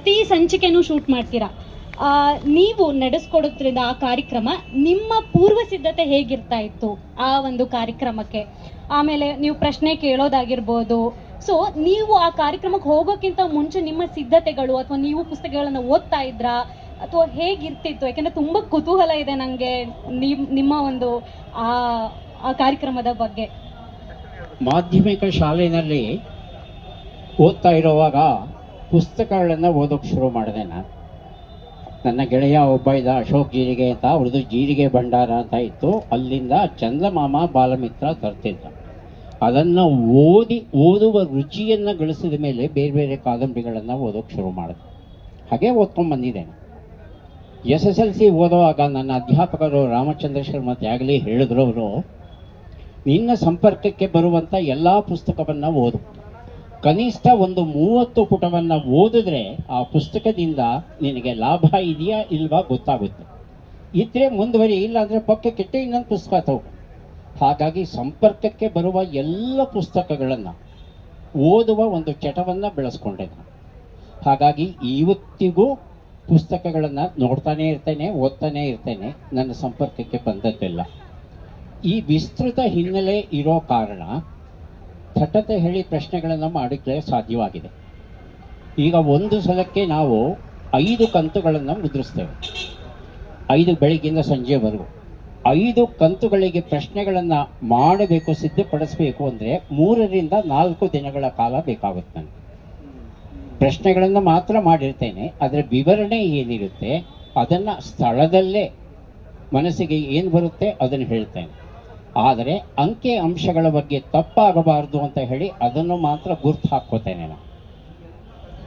ಪ್ರತಿ ಸಂಚಿಕೆನೂ ಶೂಟ್ ಮಾಡ್ತೀರಾ. ನೀವು ನಡೆಸ್ಕೊಡೋದ್ರಿಂದ ಆ ಕಾರ್ಯಕ್ರಮ ನಿಮ್ಮ ಪೂರ್ವ ಸಿದ್ಧತೆ ಹೇಗಿರ್ತಾ ಇತ್ತು ಆ ಒಂದು ಕಾರ್ಯಕ್ರಮಕ್ಕೆ? ಆಮೇಲೆ ನೀವು ಪ್ರಶ್ನೆ ಕೇಳೋದಾಗಿರ್ಬೋದು. ಸೊ ನೀವು ಆ ಕಾರ್ಯಕ್ರಮಕ್ಕೆ ಹೋಗೋಕ್ಕಿಂತ ಮುಂಚೆ ನಿಮ್ಮ ಸಿದ್ಧತೆಗಳು ಅಥವಾ ನೀವು ಪುಸ್ತಕಗಳನ್ನು ಓದ್ತಾ ಇದ್ರಾ ಅಥವಾ ಹೇಗಿರ್ತಿತ್ತು? ಯಾಕೆಂದರೆ ತುಂಬ ಕುತೂಹಲ ಇದೆ ನನಗೆ ನಿಮ್ಮ ಒಂದು ಆ ಕಾರ್ಯಕ್ರಮದ ಬಗ್ಗೆ. ಮಾಧ್ಯಮಿಕ ಶಾಲೆಯಲ್ಲಿ ಓದ್ತಾ ಇರುವಾಗ ಪುಸ್ತಕಗಳನ್ನು ಓದೋಕ್ಕೆ ಶುರು ಮಾಡಿದೆ. ನನ್ನ ಗೆಳೆಯ ಒಬ್ಬ ಇದ್ದ, ಅಶೋಕ್ ಜೀರಿಗೆ ಅಂತ, ಅವ್ರದ್ದು ಜೀರಿಗೆ ಭಂಡಾರ ಅಂತ ಇತ್ತು. ಅಲ್ಲಿಂದ ಚಂದಮಾಮ ಬಾಲಮಿತ್ರ ತರ್ತಿದ್ದ. ಅದನ್ನು ಓದುವ ರುಚಿಯನ್ನು ಗಳಿಸಿದ ಮೇಲೆ ಬೇರೆ ಬೇರೆ ಕಾದಂಬರಿಗಳನ್ನು ಓದೋಕ್ಕೆ ಶುರು ಮಾಡಿದೆ. ಹಾಗೆ ಓದ್ಕೊಂಡು ಬಂದಿದ್ದೇನೆ. SSLC ಓದುವಾಗ ನನ್ನ ಅಧ್ಯಾಪಕರು ರಾಮಚಂದ್ರ ಶರ್ಮ ತ್ಯಾಗಲಿ ಹೇಳಿದ್ರು, ಅವರು ನಿನ್ನ ಸಂಪರ್ಕಕ್ಕೆ ಬರುವಂಥ ಎಲ್ಲ ಪುಸ್ತಕವನ್ನು ಓದು, ಕನಿಷ್ಠ ಒಂದು 30 ಪುಟವನ್ನು ಓದಿದ್ರೆ ಆ ಪುಸ್ತಕದಿಂದ ನಿನಗೆ ಲಾಭ ಇದೆಯಾ ಇಲ್ವಾ ಗೊತ್ತಾಗುತ್ತೆ. ಇದ್ರೆ ಮುಂದುವರಿ, ಇಲ್ಲ ಅಂದರೆ ಪಕ್ಕಕ್ಕಿಟ್ಟು ಇನ್ನೊಂದು ಪುಸ್ತಕ ತಗೋ. ಹಾಗಾಗಿ ಸಂಪರ್ಕಕ್ಕೆ ಬರುವ ಎಲ್ಲ ಪುಸ್ತಕಗಳನ್ನು ಓದುವ ಒಂದು ಚಟವನ್ನು ಬೆಳೆಸ್ಕೊಂಡಿದ್ದೆ. ಹಾಗಾಗಿ ಇವತ್ತಿಗೂ ಪುಸ್ತಕಗಳನ್ನು ನೋಡ್ತಾನೆ ಇರ್ತೇನೆ, ಓದ್ತಾನೆ ಇರ್ತೇನೆ. ನನ್ನ ಸಂಪರ್ಕಕ್ಕೆ ಬಂದದ್ದಿಲ್ಲ. ಈ ವಿಸ್ತೃತ ಹಿನ್ನೆಲೆ ಇರೋ ಕಾರಣ ಥಟ್ಟತೆ ಹೇಳಿ ಪ್ರಶ್ನೆಗಳನ್ನು ಮಾಡಲಿಕ್ಕೆ ಸಾಧ್ಯವಾಗಿದೆ. ಈಗ ಒಂದು ಸಲಕ್ಕೆ ನಾವು 5 ಕಂತುಗಳನ್ನು ಮುದ್ರಿಸ್ತೇವೆ, 5 ಬೆಳಿಗ್ಗಿಂದ ಸಂಜೆವರೆಗೂ. 5 ಕಂತುಗಳಿಗೆ ಪ್ರಶ್ನೆಗಳನ್ನು ಮಾಡಬೇಕು, ಸಿದ್ಧಪಡಿಸಬೇಕು ಅಂದರೆ 3 ರಿಂದ 4 ದಿನಗಳ ಕಾಲ ಬೇಕಾಗುತ್ತೆ ನನಗೆ. ಪ್ರಶ್ನೆಗಳನ್ನು ಮಾತ್ರ ಮಾಡಿರ್ತೇನೆ, ಅದರ ವಿವರಣೆ ಏನಿರುತ್ತೆ ಅದನ್ನು ಸ್ಥಳದಲ್ಲೇ ಮನಸ್ಸಿಗೆ ಏನು ಬರುತ್ತೆ ಅದನ್ನು ಹೇಳ್ತೇನೆ. ಆದರೆ ಅಂಕೆ ಅಂಶಗಳ ಬಗ್ಗೆ ತಪ್ಪಾಗಬಾರ್ದು ಅಂತ ಹೇಳಿ ಅದನ್ನು ಮಾತ್ರ ಗುರ್ತು ಹಾಕ್ಕೋತೇನೆ ನಾನು.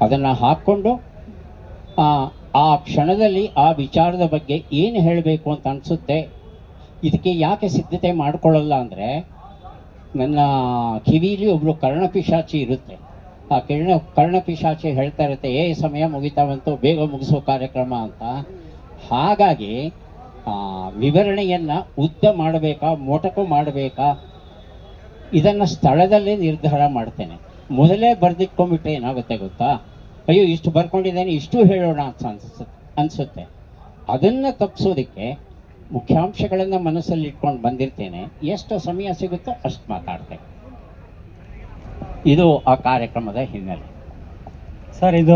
ಅದನ್ನು ಹಾಕ್ಕೊಂಡು ಆ ಕ್ಷಣದಲ್ಲಿ ಆ ವಿಚಾರದ ಬಗ್ಗೆ ಏನು ಹೇಳಬೇಕು ಅಂತ ಅನಿಸುತ್ತೆ. ಇದಕ್ಕೆ ಯಾಕೆ ಸಿದ್ಧತೆ ಮಾಡಿಕೊಳ್ಳಲ್ಲ ಅಂದರೆ, ನನ್ನ ಕಿವಿಲಿ ಒಬ್ಬರು ಕರ್ಣಪಿಶಾಚಿ ಇರುತ್ತೆ. ಆ ಕರ್ಣಪಿಶಾಚಿ ಹೇಳ್ತಾ ಇರುತ್ತೆ, ಸಮಯ ಮುಗಿತಾವಂತೂ ಬೇಗ ಮುಗಿಸೋ ಕಾರ್ಯಕ್ರಮ ಅಂತ. ಹಾಗಾಗಿ ವಿವರಣೆಯನ್ನು ಉದ್ದ ಮಾಡಬೇಕಾ ಮೊಟಕು ಮಾಡಬೇಕಾ ಇದನ್ನು ಸ್ಥಳದಲ್ಲೇ ನಿರ್ಧಾರ ಮಾಡ್ತೇನೆ. ಮೊದಲೇ ಬರೆದಿಟ್ಕೊಂಡ್ಬಿಟ್ರೆ ಏನಾಗುತ್ತೆ ಗೊತ್ತಾ, ಅಯ್ಯೋ ಇಷ್ಟು ಬರ್ಕೊಂಡಿದ್ದೇನೆ ಇಷ್ಟು ಹೇಳೋಣ ಅಂತ ಅನಿಸುತ್ತೆ. ಅದನ್ನು ತಪ್ಪಿಸೋದಕ್ಕೆ ಮುಖ್ಯಾಂಶಗಳನ್ನು ಮನಸ್ಸಲ್ಲಿ ಇಟ್ಕೊಂಡು ಬಂದಿರ್ತೇನೆ. ಎಷ್ಟು ಸಮಯ ಸಿಗುತ್ತೋ ಅಷ್ಟು ಮಾತಾಡ್ತೇನೆ. ಇದು ಆ ಕಾರ್ಯಕ್ರಮದ ಹಿನ್ನೆಲೆ ಸರ್. ಇದು